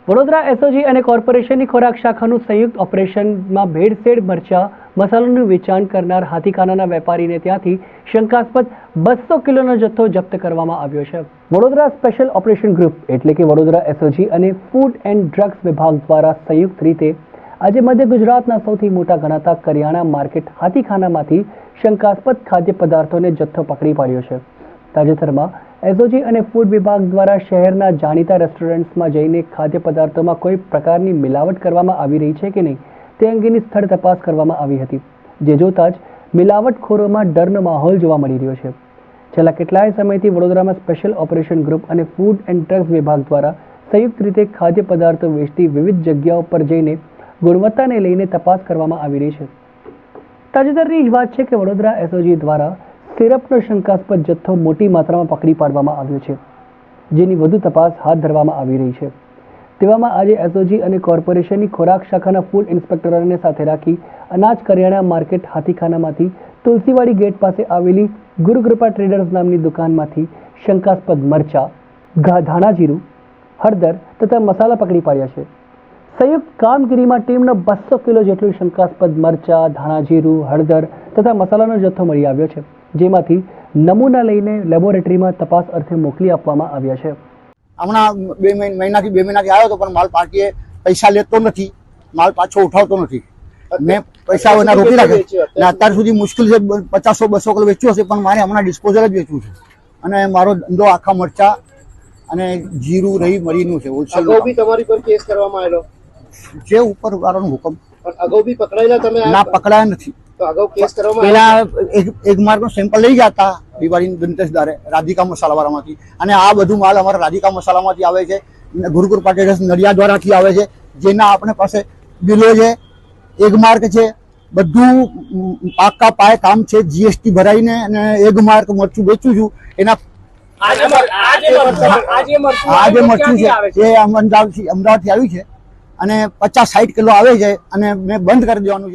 Vadodara SOG અને કોર્પોરેશનની ખોરાક શાખાનું સંયુક્ત ઓપરેશનમાં ભેળસેળ મરચા મસાલાનું વેચાણ કરનાર હાથીખાનાના વેપારીને ત્યાંથી શંકાસ્પદ 200 કિલોનો જથ્થો જપ્ત કરવામાં આવ્યો છે. વડોદરા સ્પેશિયલ ઓપરેશન ગ્રુપ એટલે કે વડોદરા એસઓજી અને ફૂડ એન્ડ ડ્રગ્સ વિભાગ દ્વારા સંયુક્ત રીતે આજે મધ્ય ગુજરાતના સૌથી મોટા ગણાતા કરિયાણા માર્કેટ હાથીખાનામાંથી શંકાસ્પદ ખાદ્ય પદાર્થોને જથ્થો પકડી પાડ્યો છે. તાજેતરમાં એસઓજી અને ફૂડ વિભાગ દ્વારા શહેરના જાણીતા રેસ્ટોરન્ટ્સમાં જઈને ખાદ્ય પદાર્થોમાં કોઈ પ્રકારની મિલાવટ કરવામાં આવી રહી છે કે નહીં તે અંગેની સ્થળ તપાસ કરવામાં આવી હતી, જે જોતા જ મિલાવટખોરોમાં ડરનો માહોલ જોવા મળી રહ્યો છે. છેલ્લા કેટલાય સમયથી વડોદરામાં સ્પેશિયલ ઓપરેશન ગ્રુપ અને ફૂડ એન્ડ ડ્રગ્સ વિભાગ દ્વારા સંયુક્ત રીતે ખાદ્ય પદાર્થો વેચતી વિવિધ જગ્યાઓ પર જઈને ગુણવત્તાને લઈને તપાસ કરવામાં આવી રહી છે. તાજેતરની જ વાત છે કે વડોદરા એસઓજી દ્વારા સિરપનો શંકાસ્પદ જથ્થો મોટી માત્રામાં પકડી પાડવામાં આવ્યો છે, જેની વધુ તપાસ હાથ ધરવામાં આવી રહી છે. તેવામાં આજે એસઓજી અને કોર્પોરેશનની ખોરાક શાખાના ફૂડ ઇન્સ્પેક્ટરોને સાથે રાખી અનાજ કરિયાણા માર્કેટ હાથીખાનામાંથી તુલસીવાડી ગેટ પાસે આવેલી ગુરુકૃપા ટ્રેડર્સ નામની દુકાનમાંથી શંકાસ્પદ મરચા, ધાણા જીરું, હળદર તથા મસાલા પકડી પાડ્યા છે. સંયુક્ત કામગીરીમાં ટીમનો 200 કિલો જેટલું શંકાસ્પદ મરચા, ધાણા જીરું, હળદર તથા મસાલાનો જથ્થો મળી આવ્યો છે, જેમાંથી નમૂના લઈને લેબોરેટરીમાં તપાસ અર્થે મોકલી આપવામાં આવ્યા છે. હમણાં 2 મહિનાથી આવ્યો હતો, પણ માલ પાર્ટીએ પૈસા લેતો નથી, માલ પાછો ઉઠાવતો નથી. મેં પૈસા એના રોકી રાખ્યા અને અત્યાર સુધી મુશ્કેલ છે 50-200 કિલો વેચ્યું હશે, પણ મારે હમણાં ડિસ્પોઝલ જ વેચવું છે. અને મારો ધંધો આખા મરચા અને જીરું રહી મરીનું છે. હોલસેલ તમારી પર કેસ કરવામાં આવેલો જે ઉપર વાળાનો હુકમ. અગાઉ બી પકડાયેલા તમે? ના, પકડાયા નથી. તો અગાઉ કેસ કરવામાં પેલા એક માર્કનો સેમ્પલ લઈ ગયા હતા દિવાળી ધનતેરસદારે રાધિકા મસાલાવાળામાંથી, અને આ બધું માલ અમારા રાધિકા મસાલામાંથી આવે છે, ગુરુકૃપા ટ્રેડર્સ નડિયાદ દ્વારાથી આવે છે, જેના આપણે પાસે બિલો છે, એક માર્ક છે, બધું પાકા પાયે કામ છે. જીએસટી ભરાઈને અને એક માર્ક મરચું વેચું છું. એના આજે મરચું છે એ અમદાવાદથી આવ્યું છે અને 50-60 કિલો આવે છે અને મેં બંધ કરી દેવાનું છે.